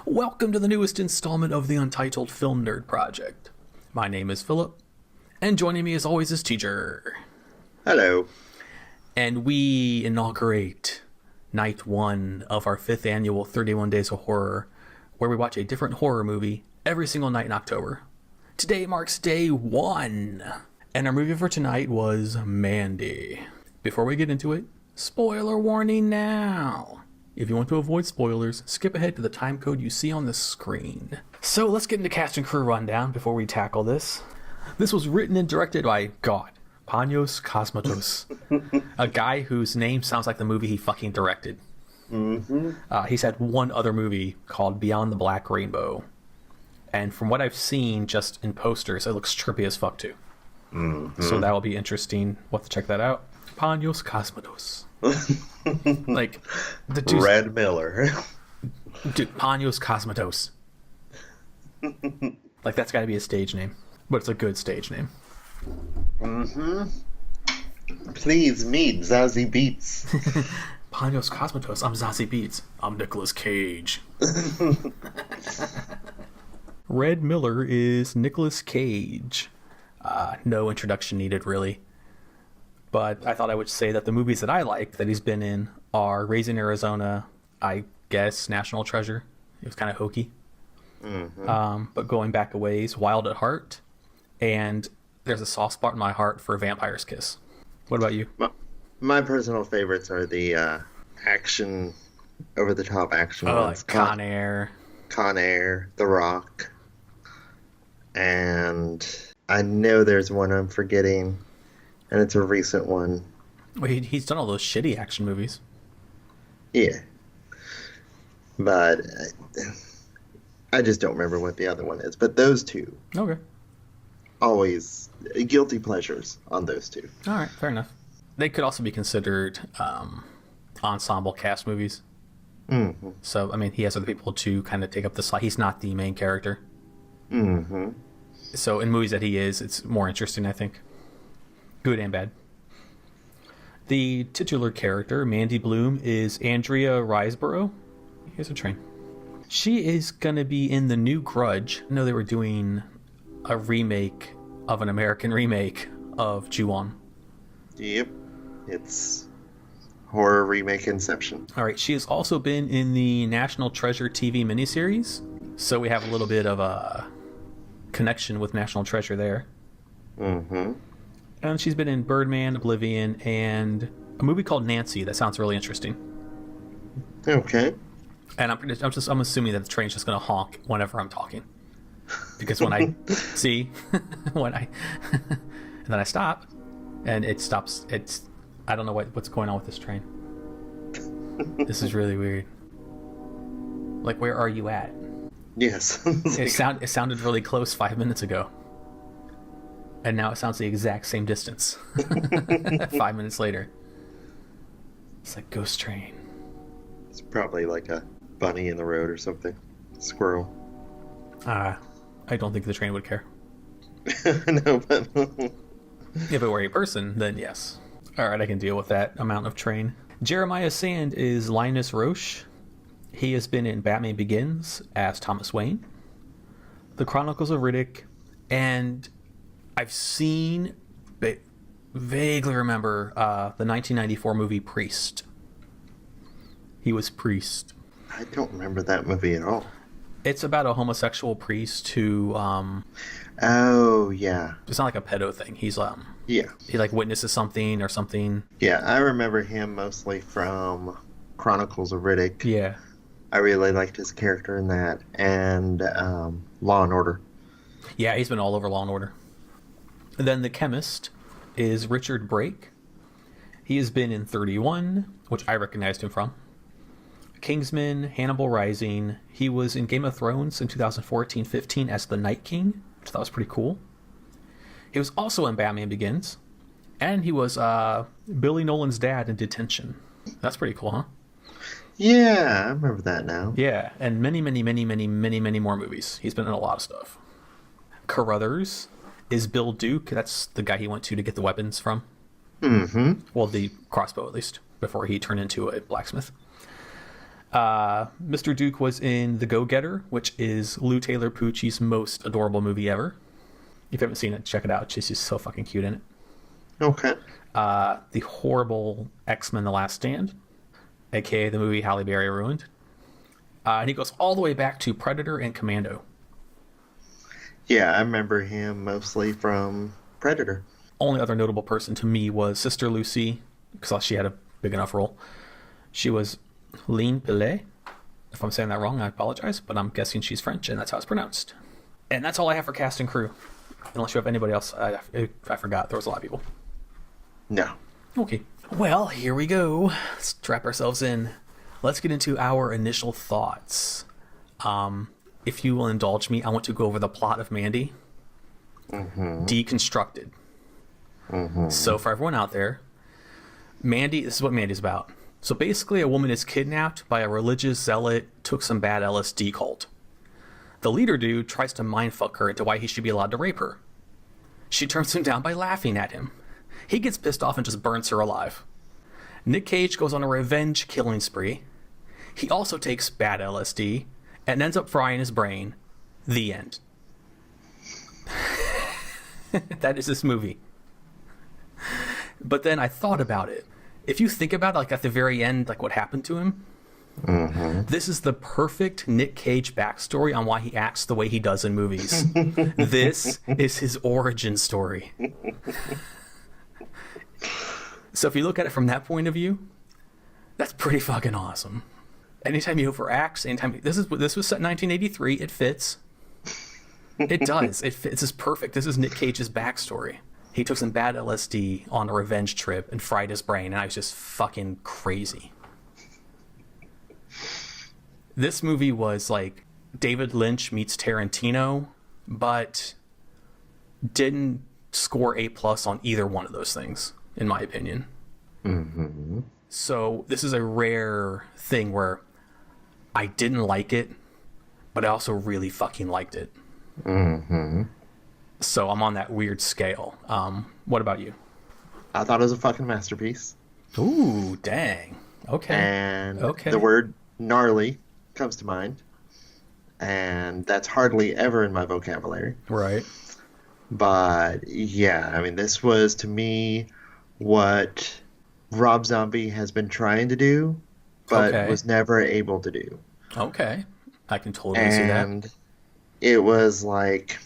Welcome to the newest installment of the Untitled Film Nerd Project. My name is Philip, and joining me as always is Teacher. Hello. And we inaugurate night one of our 5th annual 31 Days of Horror, where we watch a different horror movie every single night in October. Today marks day 1, and our movie for tonight was Mandy. Before we get into it, spoiler warning now. If you want to avoid spoilers, skip ahead to the time code you see on the screen. So let's get into cast and crew rundown before we tackle this. This was written and directed by Panos Cosmatos, a guy whose name sounds like the movie he fucking directed. He's had one other movie called Beyond the Black Rainbow. And from what I've seen just in posters, it looks trippy as fuck too. So that will be interesting. We'll have to check that out. Panos Cosmatos. Like the dude, Red Miller. Dude, Panos Cosmatos. Like that's got to be a stage name, but it's a good stage name. Please meet Zazie Beetz. Panos Cosmatos. I'm Zazie Beetz. I'm Nicolas Cage. Red Miller is Nicolas Cage. No introduction needed, really. But I thought I would say that the movies that I like that he's been in are Raising Arizona, I guess National Treasure. It was kind of hokey. But going back a ways, Wild at Heart, and there's a soft spot in my heart for Vampire's Kiss. What about you? My personal favorites are the action, over-the-top action ones. Like Con Air. Con Air, The Rock. And I know there's one I'm forgetting. And it's a recent one. Well, he's done all those shitty action movies. Yeah. But I just don't remember what the other one is. But those two. Okay. Always guilty pleasures on those two. All right, fair enough. They could also be considered ensemble cast movies. So, I mean, he has other people to kind of take up the slot. He's not the main character. So in movies that he is, it's more interesting, I think. Good and bad. The titular character, Mandy Bloom, is Andrea Riseborough. Here's a train. She is going to be in the new Grudge. I know they were doing a remake of an American remake of Ju-On. Yep. It's horror remake Inception. All right. She has also been in the National Treasure TV miniseries. So we have a little bit of a connection with National Treasure there. And she's been in Birdman, Oblivion, and a movie called Nancy. That sounds really interesting. Okay. And I'm assuming that the train's just going to honk whenever I'm talking, because when I see and then I stop, and it stops. I don't know what's going on with this train. This is really weird. Like, where are you at? Yes. It sounded really close 5 minutes ago. And now it sounds the exact same distance. 5 minutes later. It's like Ghost Train. It's probably like a bunny in the road or something. Squirrel. I don't think the train would care. No, but... If it were a person, then yes. Alright, I can deal with that amount of train. Jeremiah Sand is Linus Roche. He has been in Batman Begins as Thomas Wayne, The Chronicles of Riddick, and I've seen, vaguely remember, the 1994 movie Priest. He was Priest. I don't remember that movie at all. It's about a homosexual priest who, oh, yeah. It's not like a pedo thing. He's, yeah. He, like, witnesses something or something. Yeah, I remember him mostly from Chronicles of Riddick. Yeah. I really liked his character in that, and Law and Order. Yeah, he's been all over Law and Order. Then the chemist is Richard Brake. He has been in 31, which I recognized him from. Kingsman, Hannibal Rising. He was in Game of Thrones in 2014-15 as the Night King, which I thought was pretty cool. He was also in Batman Begins. And he was Billy Nolan's dad in Detention. That's pretty cool, huh? Yeah, I remember that now. Yeah, and many more movies. He's been in a lot of stuff. Carruthers is Bill Duke. That's the guy he went to get the weapons from. Well, the crossbow, at least, before he turned into a blacksmith. Mr. Duke was in The Go-Getter, which is Lou Taylor Pucci's most adorable movie ever. If you haven't seen it, check it out. She's just so fucking cute in it. Okay. The horrible X-Men The Last Stand, aka the movie Halle Berry ruined. And he goes all the way back to Predator and Commando. Yeah, I remember him mostly from Predator. Only other notable person to me was Sister Lucy, because she had a big enough role. She was Lynn Pillet. If I'm saying that wrong, I apologize, but I'm guessing she's French, and that's how it's pronounced. And that's all I have for cast and crew. Unless you have anybody else. I forgot. There was a lot of people. No. Okay. Well, here we go. Let's strap ourselves in. Let's get into our initial thoughts. If you will indulge me, I want to go over the plot of Mandy. Deconstructed. So for everyone out there, Mandy, this is what Mandy's about. So basically, a woman is kidnapped by a religious zealot, took some bad LSD cult. The leader dude tries to mindfuck her into why he should be allowed to rape her. She turns him down by laughing at him. He gets pissed off and just burns her alive. Nick Cage goes on a revenge killing spree. He also takes bad LSD and ends up frying his brain. The end. That is this movie. But then I thought about it. If you think about it, like at the very end, like what happened to him, this is the perfect Nick Cage backstory on why he acts the way he does in movies. This is his origin story. So if you look at it from that point of view, that's pretty fucking awesome. Anytime he overacts, this was set in 1983, it fits. It does. It fits. It's perfect. This is Nick Cage's backstory. He took some bad LSD on a revenge trip and fried his brain, and I was just fucking crazy. This movie was like David Lynch meets Tarantino, but didn't score A+ on either one of those things, in my opinion. So this is a rare thing where I didn't like it, but I also really fucking liked it. So I'm on that weird scale. What about you? I thought it was a fucking masterpiece. Ooh, dang. Okay. And the word gnarly comes to mind. And that's hardly ever in my vocabulary. Right. But yeah, I mean, this was to me what Rob Zombie has been trying to do, but was never able to do. Okay. I can totally see that. And it was like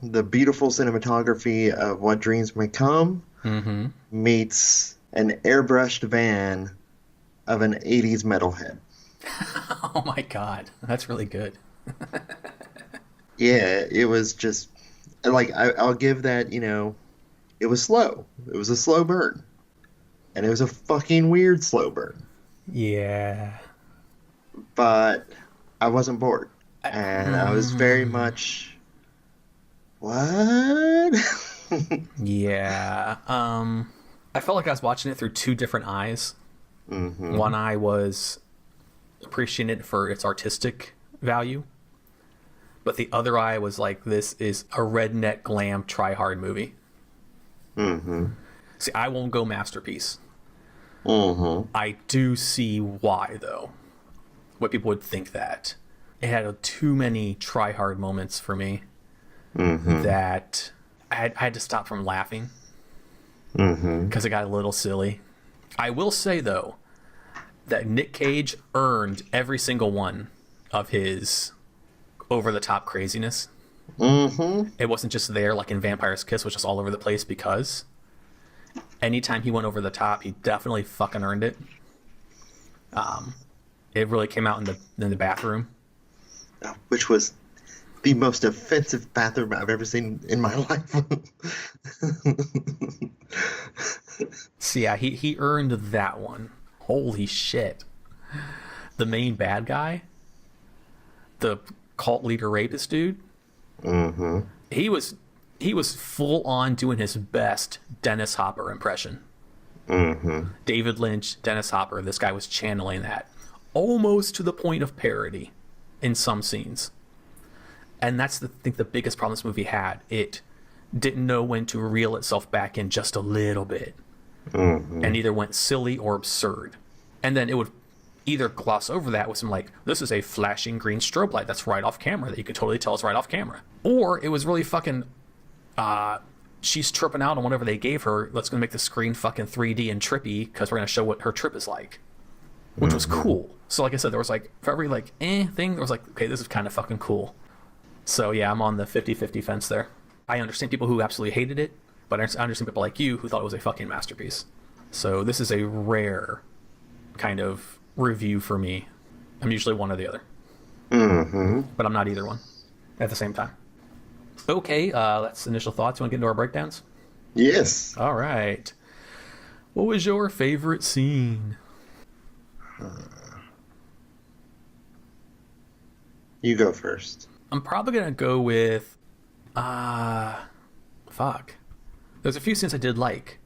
the beautiful cinematography of What Dreams May Come meets an airbrushed van of an 80s metalhead. Oh my god, that's really good. Yeah, it was just like I'll give that, it was slow. It was a slow burn. And it was a fucking weird slow burn. Yeah. But I wasn't bored. And I was very much, what? Yeah. I felt like I was watching it through two different eyes. One eye was appreciating it for its artistic value, but the other eye was like, this is a redneck glam try-hard movie. See, I won't go masterpiece. I do see why, though. What people would think that. It had too many try-hard moments for me that I had to stop from laughing because it got a little silly. I will say, though, that Nick Cage earned every single one of his over-the-top craziness. It wasn't just there like in Vampire's Kiss, which was all over the place, because anytime he went over the top, he definitely fucking earned it. It really came out in the bathroom. Which was the most offensive bathroom I've ever seen in my life. So yeah, he earned that one. Holy shit. The main bad guy, the cult leader rapist dude, he was full on doing his best Dennis Hopper impression. David Lynch, Dennis Hopper, this guy was channeling that almost to the point of parody in some scenes. And that's the biggest problem this movie had. It didn't know when to reel itself back in just a little bit. And either went silly or absurd. And then it would either gloss over that with some like, this is a flashing green strobe light that's right off camera that you can totally tell is right off camera. Or it was really fucking, she's tripping out on whatever they gave her. Let's gonna make the screen fucking 3D and trippy because we're gonna show what her trip is like, which was cool. So like I said, there was like, for every like thing, there was like, okay, this is kind of fucking cool. So yeah, I'm on the 50-50 fence there. I understand people who absolutely hated it, but I understand people like you who thought it was a fucking masterpiece. So this is a rare kind of review for me. I'm usually one or the other. But I'm not either one at the same time. Okay, that's initial thoughts. You want to get into our breakdowns? Yes. All right. What was your favorite scene? You go first. I'm probably going to go with... fuck. There's a few scenes I did like.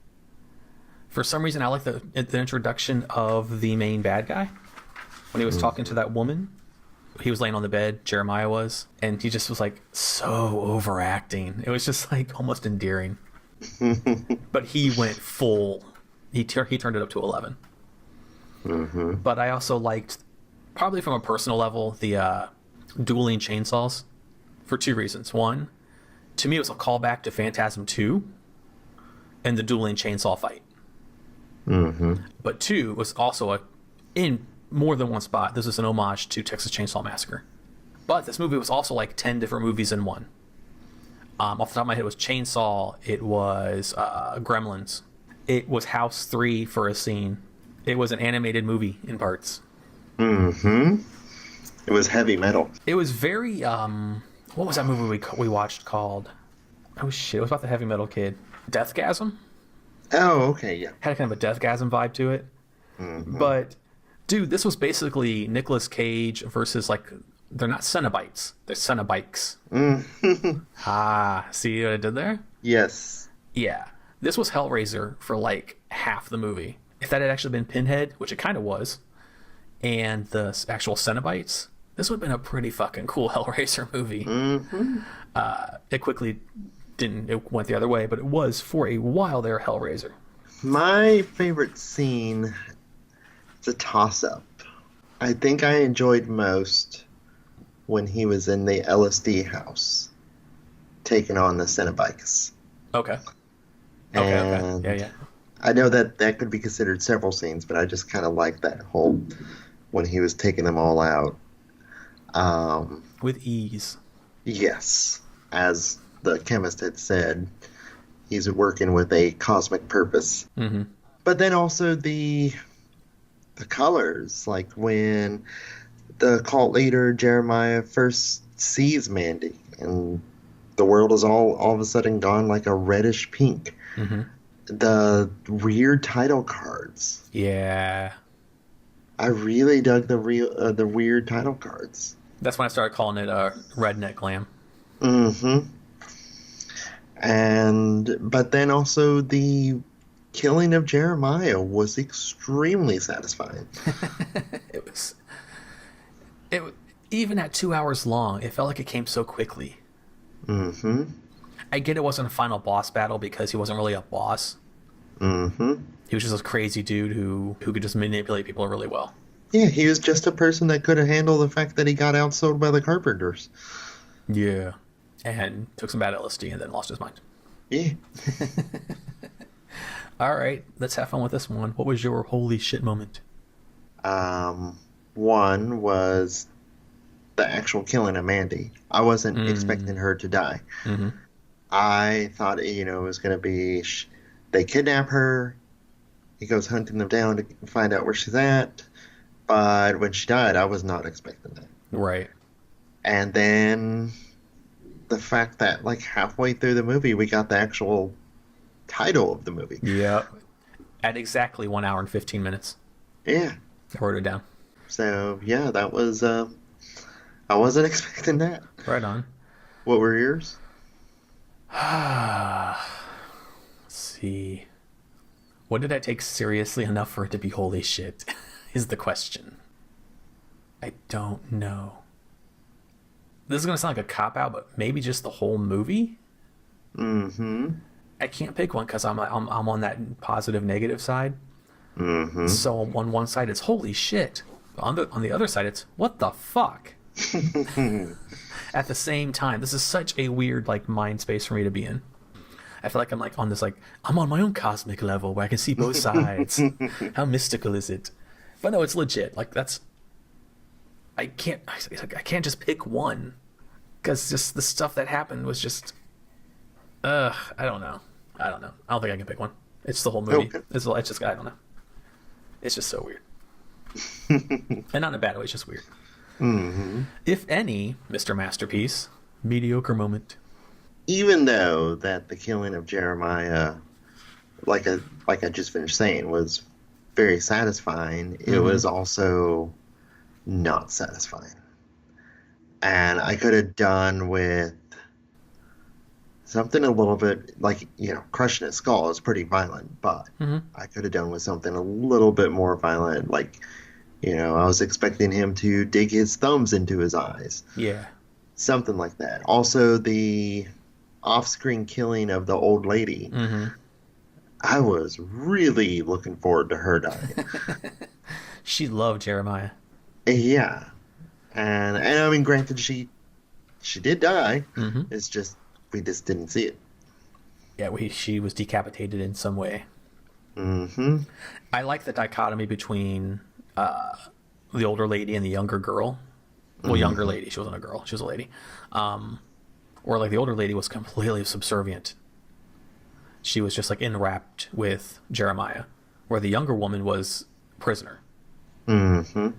For some reason, I like the introduction of the main bad guy. When he was talking to that woman. He was laying on the bed, Jeremiah was. And he just was like so overacting. It was just like almost endearing. But he went full. He turned it up to 11. But I also liked, probably from a personal level, the dueling chainsaws. For two reasons. One, to me it was a callback to Phantasm 2 and the dueling chainsaw fight. But two, was also in more than one spot. This is an homage to Texas Chainsaw Massacre. But this movie was also like 10 different movies in one. Off the top of my head, it was Chainsaw. It was Gremlins. It was House 3 for a scene. It was an animated movie in parts. It was heavy metal. It was very... what was that movie we watched called? Oh shit, it was about the heavy metal kid. Deathgasm? Oh, okay, yeah. Had kind of a Deathgasm vibe to it. But, dude, this was basically Nicolas Cage versus, like, they're not Cenobites. They're Cenobikes. See what I did there? Yes. Yeah. This was Hellraiser for, like, half the movie. If that had actually been Pinhead, which it kind of was, and the actual Cenobites, this would have been a pretty fucking cool Hellraiser movie. It quickly it went the other way, but it was for a while there Hellraiser. My favorite scene, it's a toss-up. I think I enjoyed most when he was in the LSD house taking on the Cenobites. Okay. Yeah. I know that could be considered several scenes, but I just kind of like that whole when he was taking them all out. With ease. Yes. As the chemist had said, he's working with a cosmic purpose. But then also the colors, like when the cult leader Jeremiah first sees Mandy and the world is all of a sudden gone like a reddish pink. The weird title cards. Yeah. I really dug the weird title cards. That's when I started calling it redneck glam. But then also the killing of Jeremiah was extremely satisfying. It was even at 2 hours long, it felt like it came so quickly. I get it wasn't a final boss battle because he wasn't really a boss. He was just a crazy dude who could just manipulate people really well. Yeah, he was just a person that couldn't handle the fact that he got outsold by the Carpenters. Yeah. And took some bad LSD and then lost his mind. Yeah. All right, let's have fun with this one. What was your holy shit moment? One was the actual killing of Mandy. I wasn't expecting her to die. I thought, it was going to be they kidnap her. He goes hunting them down to find out where she's at. But when she died, I was not expecting that. Right. And then the fact that, like, halfway through the movie, we got the actual title of the movie. Yeah. At exactly 1 hour and 15 minutes. Yeah. I wrote it down. So, yeah, that was... I wasn't expecting that. Right on. What were yours? Let's see. What did I take seriously enough for it to be holy shit? Is the question. I don't know. This is going to sound like a cop-out, but maybe just the whole movie? I can't pick one because I'm on that positive-negative side. So on one side, it's holy shit. On the other side, it's what the fuck. At the same time, this is such a weird like mind space for me to be in. I feel like I'm like on this like I'm on my own cosmic level where I can see both sides. How mystical is it? But no, it's legit. Like that's I can't just pick one because just the stuff that happened was just I don't know. I don't think I can pick one. It's the whole movie. Okay. It's just I don't know. It's just so weird. And not in a bad way, it's just weird. Mm-hmm. If any, Mr. Masterpiece, mediocre moment. Even though that the killing of Jeremiah, like I just finished saying, was very satisfying, it was also not satisfying. And I could have done with something a little bit like, crushing his skull is pretty violent, but I could have done with something a little bit more violent, like, I was expecting him to dig his thumbs into his eyes. Yeah. Something like that. Also, the off-screen killing of the old lady. I was really looking forward to her dying. She loved Jeremiah. Yeah. And I mean, granted, she did die. It's just, we just didn't see it. Yeah, she was decapitated in some way. I like the dichotomy between the older lady and the younger girl. Well, younger lady. She wasn't a girl. She was a lady. Or like the older lady was completely subservient. She was just like enwrapped with Jeremiah, where the younger woman was prisoner.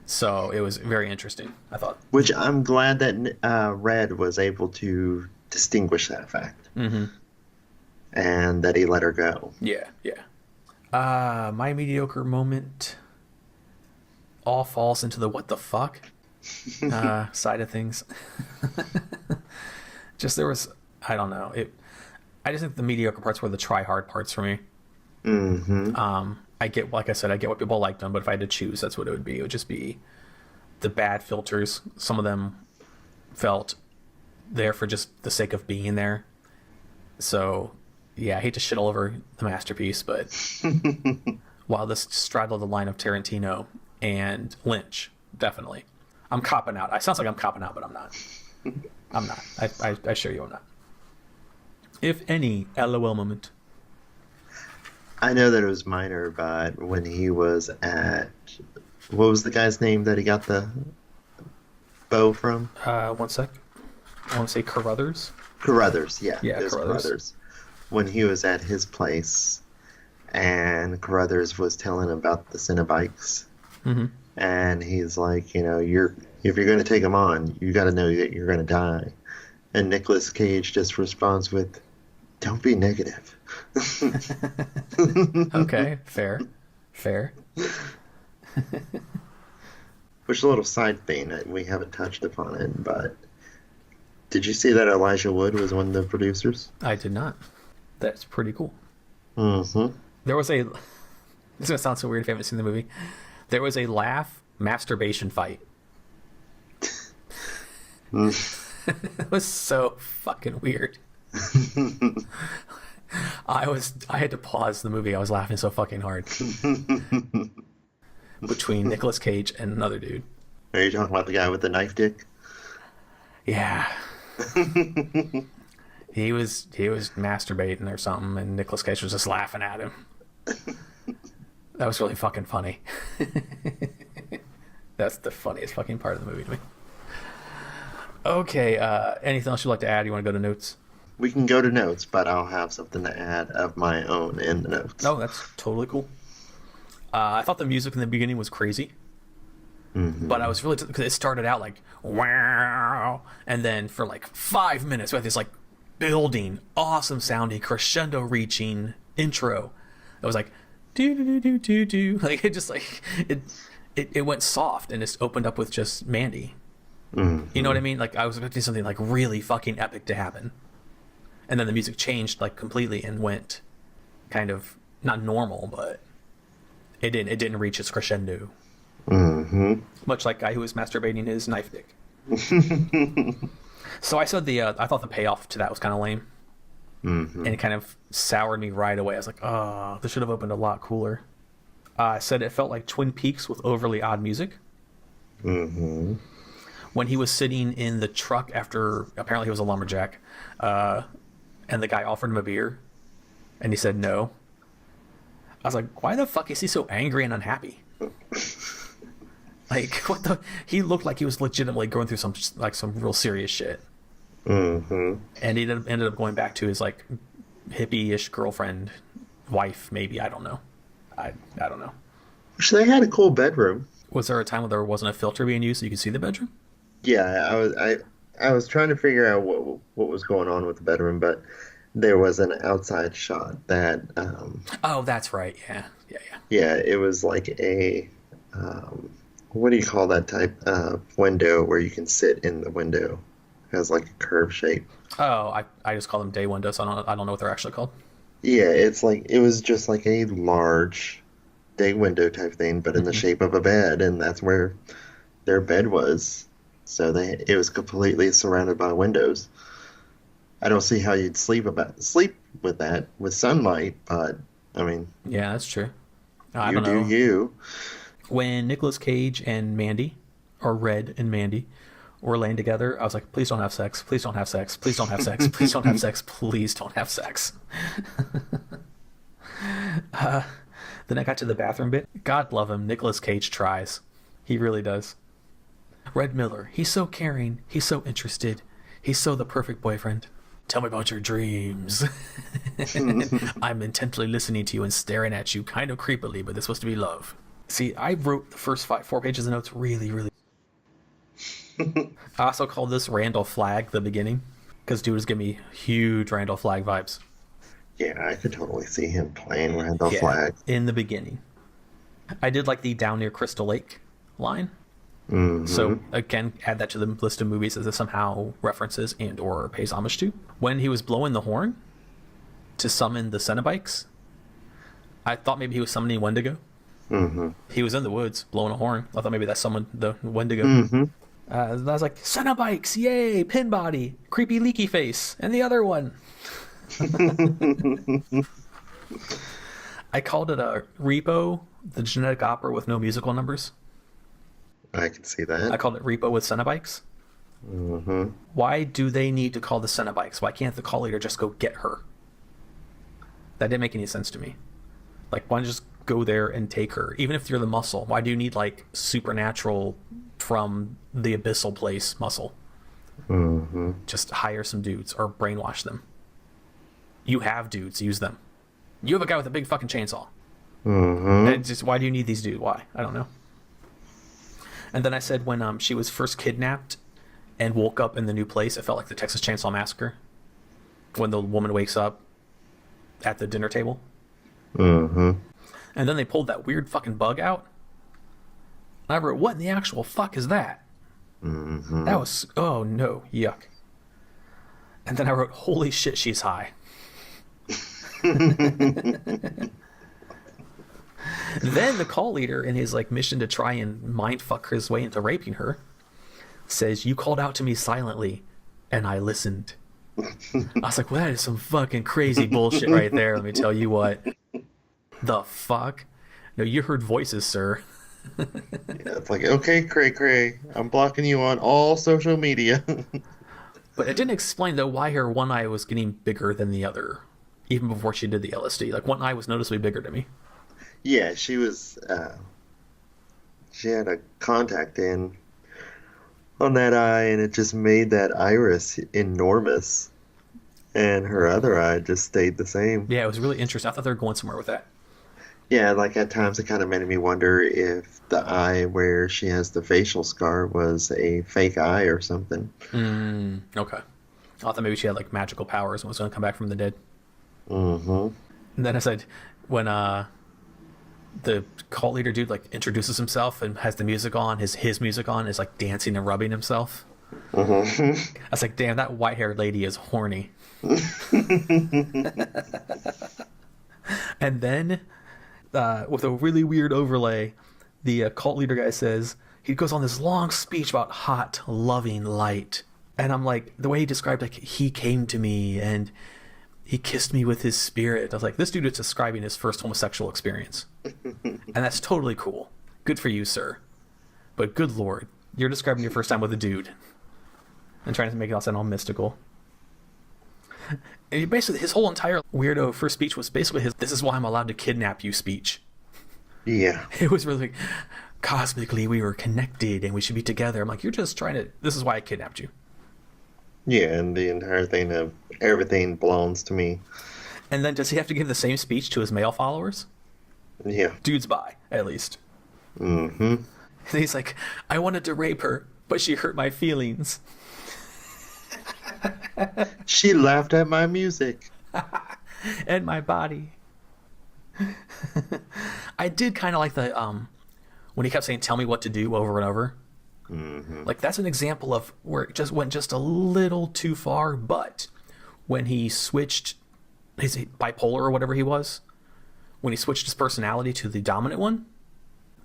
So it was very interesting, I thought. Which I'm glad that Red was able to distinguish that fact. And that he let her go. Yeah. My mediocre moment all falls into the what the fuck side of things. Just there was, I don't know. I just think the mediocre parts were the try hard parts for me. I get, like I said, I get what people liked them, but if I had to choose, that's what it would be. It would just be the bad filters. Some of them felt there for just the sake of being there. So, yeah, I hate to shit all over the masterpiece, but while this straddled the line of Tarantino and Lynch, definitely. I'm copping out. It sounds like I'm copping out, but I'm not. I'm not. I assure you I'm not. If any, LOL moment. I know that it was minor, but when he was at... What was the guy's name that he got the bow from? 1 sec. I want to say Carruthers. Carruthers, yeah. Yeah, There's Carruthers. When he was at his place, and Carruthers was telling him about the Cinnabikes, and he's like, if you're going to take them on, you got to know that you're going to die. And Nicolas Cage just responds with, "Don't be negative." Okay, fair. Which a little side thing, we haven't touched upon it, but did you see that Elijah Wood was one of the producers? I did not. That's pretty cool. Mm-hmm. There was a... This is going to sound so weird if you haven't seen the movie. There was a laugh masturbation fight. It was so fucking weird. I had to pause the movie. I was laughing so fucking hard. Between Nicolas Cage and another dude. Are you talking about the guy with the knife dick? Yeah. He was masturbating or something, and Nicolas Cage was just laughing at him. That was really fucking funny. That's the funniest fucking part of the movie to me. Okay, anything else you'd like to add? You want to go to notes? We can go to notes, but I'll have something to add of my own in the notes. Oh, that's totally cool. I thought the music in the beginning was crazy. But I was really... Because it started out like, wow. And then for like 5 minutes, we had this like building, awesome sounding, crescendo reaching intro. It was like, do. Like, it just like... It went soft and just opened up with just Mandy. You know what I mean? Like, I was expecting something like really fucking epic to happen. And then the music changed like completely and went kind of not normal, but it didn't reach its crescendo. Much like guy who was masturbating his knife dick. So I said I thought the payoff to that was kind of lame. And it kind of soured me right away. I was like, oh, this should have opened a lot cooler. I said it felt like Twin Peaks with overly odd music. Mm-hmm. When he was sitting in the truck after, apparently he was a lumberjack, and the guy offered him a beer, and he said no. I was like, why the fuck is he so angry and unhappy? Like, what the? He looked like he was legitimately going through some real serious shit. Mm-hmm. And he ended up going back to his like hippie-ish girlfriend, wife, maybe. I don't know. I don't know. So they had a cool bedroom. Was there a time when there wasn't a filter being used so you could see the bedroom? Yeah, I was trying to figure out what was going on with the bedroom, but there was an outside shot that Oh, that's right. Yeah. yeah, it was like a what do you call that type of window where you can sit in the window? It has like a curved shape. Oh, I just call them day windows. I don't know what they're actually called. Yeah, it's like it was just like a large day window type thing, but in the shape of a bed, and that's where their bed was. So it was completely surrounded by windows. I don't see how you'd sleep with that with sunlight, but I mean, Yeah, that's true. I you don't do know. you. When Nicolas Cage and Mandy, or Red and Mandy, were laying together, I was like, please don't have sex. Please don't have sex. Please don't have sex. Please don't have sex. Please don't have sex. Then I got to the bathroom bit. God love him. Nicolas Cage tries. He really does. Red Miller, he's so caring. He's so interested. He's so the perfect boyfriend. Tell me about your dreams. I'm intently listening to you and staring at you kind of creepily, but this was to be love. See, I wrote the first 4 pages of notes really, really. I also called this Randall Flagg the beginning, because dude was giving me huge Randall Flagg vibes. Yeah, I could totally see him playing Randall Flagg. In the beginning. I did like the Down Near Crystal Lake line. Mm-hmm. So, again, add that to the list of movies that this somehow references and or pays homage to. When he was blowing the horn to summon the Cenobikes, I thought maybe he was summoning Wendigo. Mm-hmm. He was in the woods blowing a horn. I thought maybe that summoned the Wendigo. Mm-hmm. I was like, Cenobikes, yay, pin body, creepy leaky face, and the other one. I called it a Repo, the genetic opera with no musical numbers. I can see that. I called it Repo with Cenobikes. Mm-hmm. Why do they need to call the Cenobikes? Why can't the call leader just go get her? That didn't make any sense to me. Like, why don't you just go there and take her? Even if you're the muscle, why do you need, like, supernatural from the abyssal place muscle? Mm-hmm. Just hire some dudes or brainwash them. You have dudes, use them. You have a guy with a big fucking chainsaw. Mm-hmm. And just, why do you need these dudes? Why? I don't know. And then I said when she was first kidnapped and woke up in the new place, it felt like the Texas Chainsaw Massacre. When the woman wakes up at the dinner table. Mm-hmm. And then they pulled that weird fucking bug out. And I wrote, what in the actual fuck is that? Mm-hmm. That was, oh no, yuck. And then I wrote, holy shit, she's high. Then the call leader, in his like mission to try and mindfuck his way into raping her, says, you called out to me silently, and I listened. I was like, well, that is some fucking crazy bullshit right there. Let me tell you what. The fuck? No, you heard voices, sir. Yeah, it's like, okay, cray, I'm blocking you on all social media. But it didn't explain, though, why her one eye was getting bigger than the other, even before she did the LSD. Like, one eye was noticeably bigger to me. Yeah, she was, she had a contact in on that eye, and it just made that iris enormous. And her other eye just stayed the same. Yeah, it was really interesting. I thought they were going somewhere with that. Yeah, like at times it kind of made me wonder if the eye where she has the facial scar was a fake eye or something. Okay. I thought maybe she had, like, magical powers and was going to come back from the dead. Mm-hmm. And then I said, when the cult leader dude, like, introduces himself and has the music on, his music on, is, like, dancing and rubbing himself. Mm-hmm. I was like, damn, that white-haired lady is horny. And then, with a really weird overlay, the cult leader guy says, he goes on this long speech about hot, loving light. And I'm like, the way he described, like, he came to me and he kissed me with his spirit. I was like, this dude is describing his first homosexual experience. And that's totally cool. Good for you, sir. But good Lord, You're describing your first time with a dude and trying to make it all sound all mystical. And he basically, his whole entire weirdo first speech was basically his, "This is why I'm allowed to kidnap you" speech. Yeah. It was really, cosmically, we were connected and we should be together. I'm like, you're just trying to, this is why I kidnapped you. Yeah, and the entire thing of everything belongs to me. And then does he have to give the same speech to his male followers? Yeah. Dude's bi, at least. Mm-hmm. And he's like, "I wanted to rape her, but she hurt my feelings." She laughed at my music. And my body. I did kind of like the when he kept saying, "Tell me what to do" over and over. Mm-hmm. Like, that's an example of where it just went just a little too far. But when he switched, is he bipolar or whatever he was, when he switched his personality to the dominant one,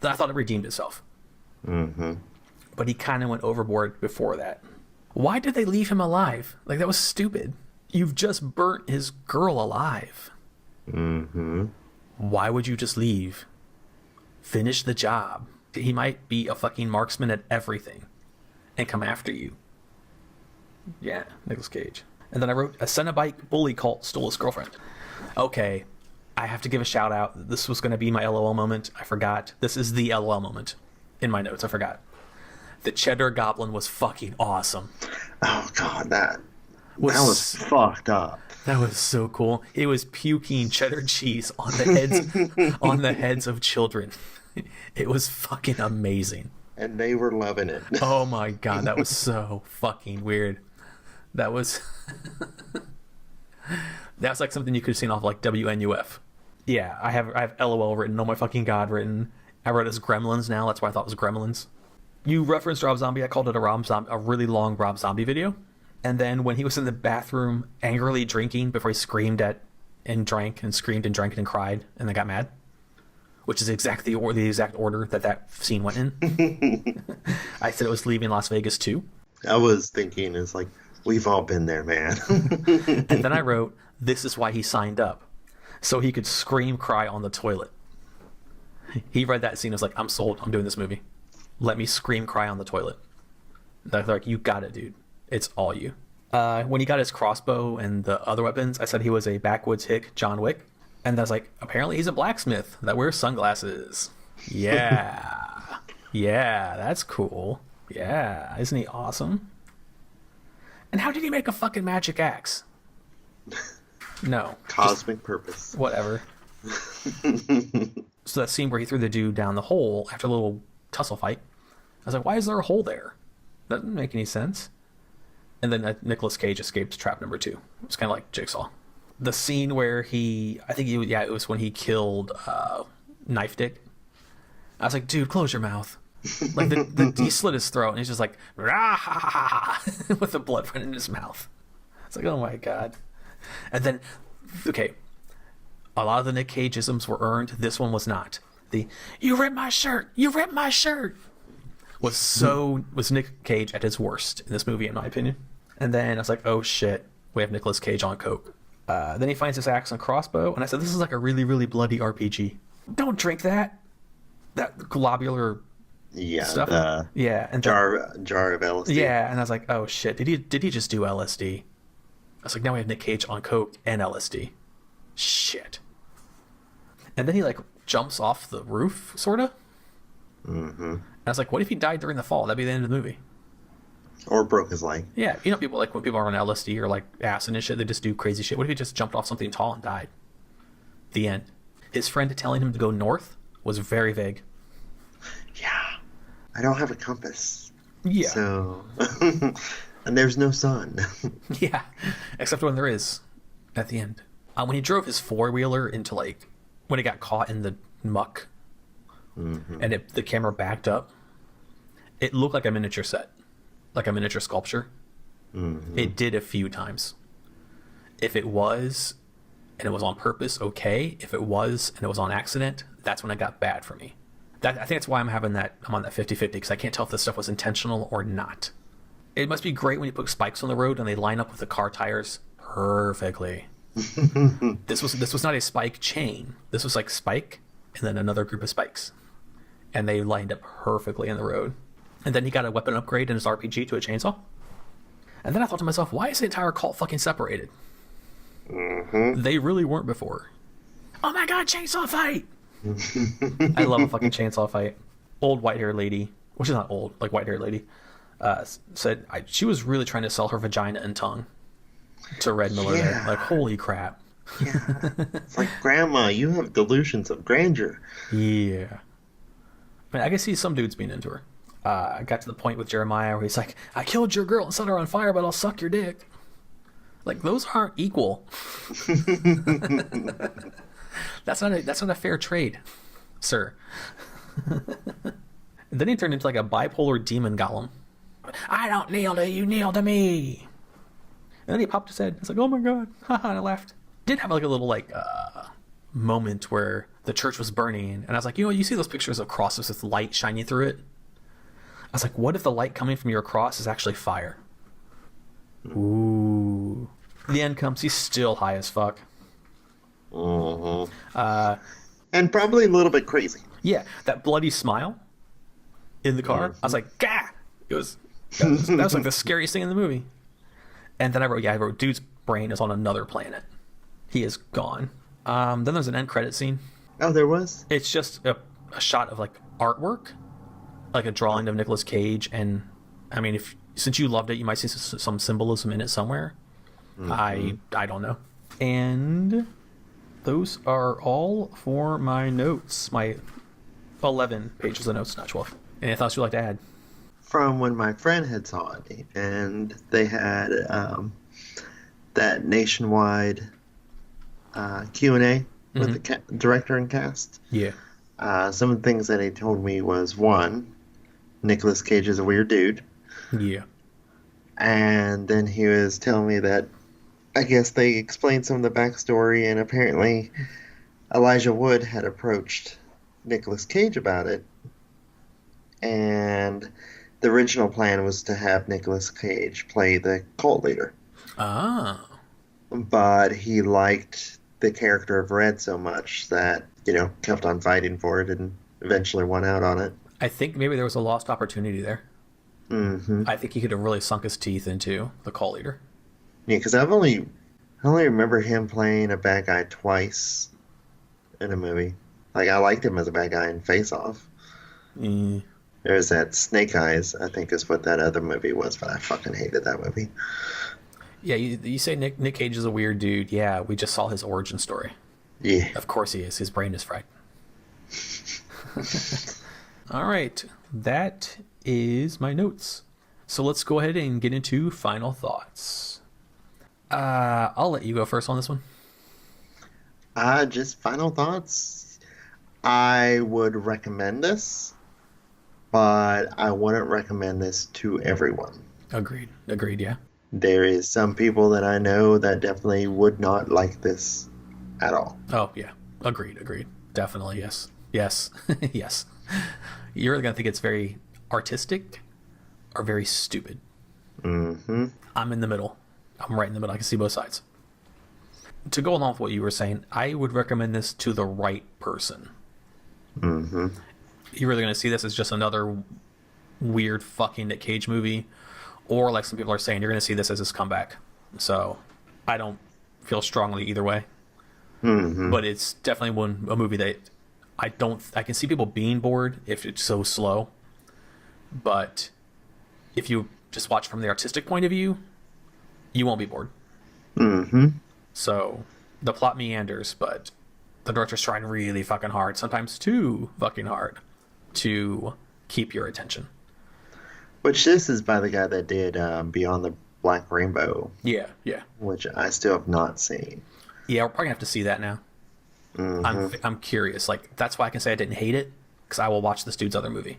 I thought it redeemed itself. Mm-hmm. But he kind of went overboard before that. Why did they leave him alive? Like, that was stupid. You've just burnt his girl alive. Mm-hmm. Why would you just leave? Finish the job. He might be a fucking marksman at everything and come after you. Yeah, Nicolas Cage. And then I wrote, "A Cenobite bully cult stole his girlfriend." Okay, I have to give a shout out. This was going to be my LOL moment. I forgot. This is the LOL moment in my notes. I forgot. The Cheddar Goblin was fucking awesome. Oh god, that was fucked up. That was so cool. It was puking cheddar cheese on the heads of children. It was fucking amazing. And they were loving it. Oh my god, that was so fucking weird. That was that's like something you could have seen off like WNUF. Yeah, I have LOL written. Oh my fucking god written. I wrote it as Gremlins now. That's why I thought it was Gremlins. You referenced Rob Zombie. I called it a really long Rob Zombie video. And then when he was in the bathroom angrily drinking before he screamed at and drank and screamed and drank and cried and then got mad, which is exactly the exact order that scene went in. I said it was Leaving Las Vegas 2. I was thinking, it's like, we've all been there, man. And then I wrote, "This is why he signed up, so he could scream, cry on the toilet." He read that scene and was like, "I'm sold. I'm doing this movie. Let me scream, cry on the toilet." They're like, "You got it, dude. It's all you." When he got his crossbow and the other weapons, I said he was a backwoods hick, John Wick. And I was like, apparently he's a blacksmith that wears sunglasses. Yeah. Yeah, that's cool. Yeah, isn't he awesome? And how did he make a fucking magic axe? No. Cosmic purpose. Whatever. So that scene where he threw the dude down the hole after a little tussle fight, I was like, why is there a hole there? That doesn't make any sense. And then Nicolas Cage escapes trap number 2. It's kind of like Jigsaw. The scene where it was when he killed Knife Dick. I was like, dude, close your mouth. Like, he slit his throat, and he's just like, rah, with the blood running in his mouth. It's like, oh my god. And then, okay, a lot of the Nick Cage-isms were earned. This one was not. The, "You ripped my shirt! You ripped my shirt!" was Nick Cage at his worst in this movie, in my opinion. And then I was like, oh shit, we have Nicolas Cage on coke. Then he finds his axe and crossbow, and I said, this is like a really, really bloody RPG. Don't drink that globular stuff. Yeah, and jar of LSD. Yeah, and I was like, oh shit, did he just do LSD? I was like, now we have Nick Cage on coke and LSD. Shit. And then he like jumps off the roof, sorta. Mm-hmm. And I was like, what if he died during the fall? That'd be the end of the movie. Or broke his leg. Yeah, you know, people like when people are on LSD or like acid and shit, they just do crazy shit. What if he just jumped off something tall and died? The end. His friend telling him to go north was very vague. Yeah. I don't have a compass. Yeah. So, and there's no sun. Yeah, except when there is at the end. When he drove his four-wheeler into like, when he got caught in the muck, and the camera backed up, it looked like a miniature set. Like a miniature sculpture. It did a few times. If it was, and it was on purpose, okay. If it was, and it was on accident, that's when it got bad for me. I think that's why I'm on that 50-50, because I can't tell if this stuff was intentional or not. It must be great when you put spikes on the road and they line up with the car tires perfectly. This was not a spike chain. This was like spike, and then another group of spikes. And they lined up perfectly in the road. And then he got a weapon upgrade in his RPG to a chainsaw. And then I thought to myself, why is the entire cult fucking separated? They really weren't before. Oh my god, chainsaw fight! I love a fucking chainsaw fight. Old white-haired lady, well, she's not old, like white-haired lady, said she was really trying to sell her vagina and tongue to Red Miller there. Like, holy crap. Yeah. It's like, Grandma, you have delusions of grandeur. Yeah. I mean, I can see some dudes being into her. I got to the point with Jeremiah where he's like, I killed your girl and set her on fire, but I'll suck your dick. Like, those aren't equal. That's not a fair trade, sir. And then he turned into like a bipolar demon golem. I don't kneel to you, kneel to me. And then he popped his head. It's like, oh my god. Haha, and I laughed. Did have like a little like moment where the church was burning, and I was like, you see those pictures of crosses with light shining through it? I was like, what if the light coming from your cross is actually fire? Ooh. The end comes, he's still high as fuck. And probably a little bit crazy. Yeah, that bloody smile in the car. I was like, gah! That was like the scariest thing in the movie. And then I wrote, dude's brain is on another planet. He is gone. Then there's an end credit scene. Oh, there was? It's just a shot of like artwork, like a drawing of Nicolas Cage, and I mean, since you loved it, you might see some symbolism in it somewhere. I don't know. And those are all for my notes. My 11 pages of notes, not 12. Anything else you'd like to add? From when my friend had saw it, and they had that nationwide Q&A with the director and cast. Yeah. Some of the things that he told me was, one, Nicolas Cage is a weird dude. Yeah. And then he was telling me that I guess they explained some of the backstory, and apparently Elijah Wood had approached Nicolas Cage about it. And the original plan was to have Nicolas Cage play the cult leader. Ah. But he liked the character of Red so much that, kept on fighting for it and eventually won out on it. I think maybe there was a lost opportunity there. I think he could have really sunk his teeth into the cult leader. Yeah, because I only remember him playing a bad guy twice in a movie. Like, I liked him as a bad guy in Face Off. There's that Snake Eyes, I think is what that other movie was, but I fucking hated that movie. Yeah, you say Nick Cage is a weird dude. Yeah, we just saw his origin story. Yeah. Of course he is. His brain is fried. All right. That is my notes. So let's go ahead and get into final thoughts. I'll let you go first on this one. Just final thoughts. I would recommend this, but I wouldn't recommend this to everyone. Agreed, yeah. There is some people that I know that definitely would not like this at all. Oh, yeah. Agreed. Definitely, yes. Yes. Yes. You're either going to think it's very artistic or very stupid. I'm in the middle. I'm right in the middle. I can see both sides. To go along with what you were saying, I would recommend this to the right person. You're either going to see this as just another weird fucking Nick Cage movie, or like some people are saying, you're going to see this as his comeback. So I don't feel strongly either way. But it's definitely a movie that I can see people being bored if it's so slow. But if you just watch from the artistic point of view, you won't be bored. So the plot meanders, but the director's trying really fucking hard, sometimes too fucking hard, to keep your attention. Which this is by the guy that did Beyond the Black Rainbow. Yeah. Which I still have not seen. Yeah, we're probably gonna have to see that now. I'm curious. Like, that's why I can say I didn't hate it, because I will watch this dude's other movie.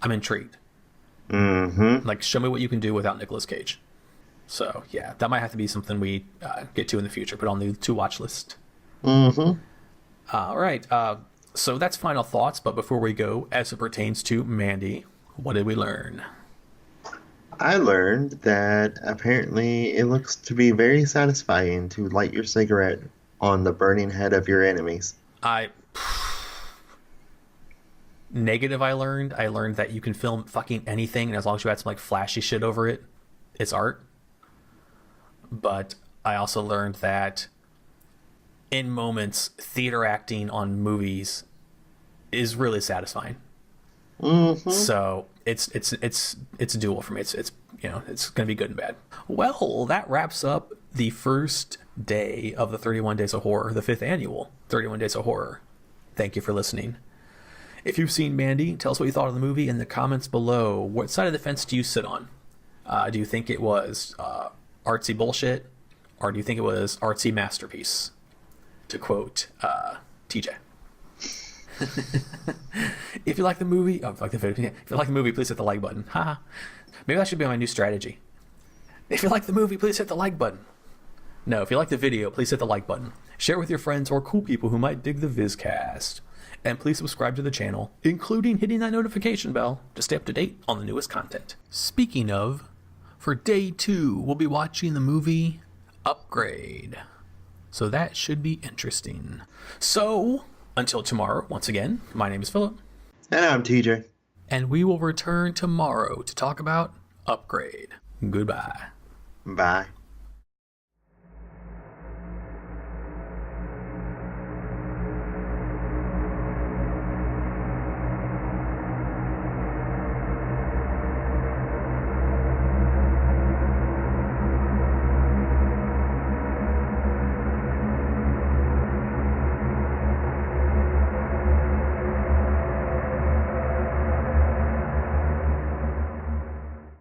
I'm intrigued. Like, show me what you can do without Nicolas Cage. So yeah, that might have to be something we get to in the future. Put on the to watch list. All right. So that's final thoughts. But before we go, as it pertains to Mandy, what did we learn? I learned that apparently it looks to be very satisfying to light your cigarette on the burning head of your enemies. negative I learned that you can film fucking anything, and as long as you add some like flashy shit over it, it's art. But I also learned that in moments, theater acting on movies is really satisfying. Mm-hmm. So it's dual for me. It's it's gonna be good and bad. Well, that wraps up the first day of the 31 Days of Horror, the 5th annual 31 Days of Horror. Thank you for listening. If you've seen Mandy, tell us what you thought of the movie in the comments below. What side of the fence do you sit on? Do you think it was artsy bullshit, or do you think it was artsy masterpiece? To quote TJ. If you like the movie, if you like the movie, please hit the like button. Haha. Maybe that should be my new strategy. If you like the movie, please hit the like button. No, if you like the video, please hit the like button. Share with your friends or cool people who might dig the Vizcast. And please subscribe to the channel, including hitting that notification bell to stay up to date on the newest content. Speaking of, for day 2, we'll be watching the movie Upgrade. So that should be interesting. So, until tomorrow, once again, my name is Philip. And I'm TJ. And we will return tomorrow to talk about Upgrade. Goodbye. Bye.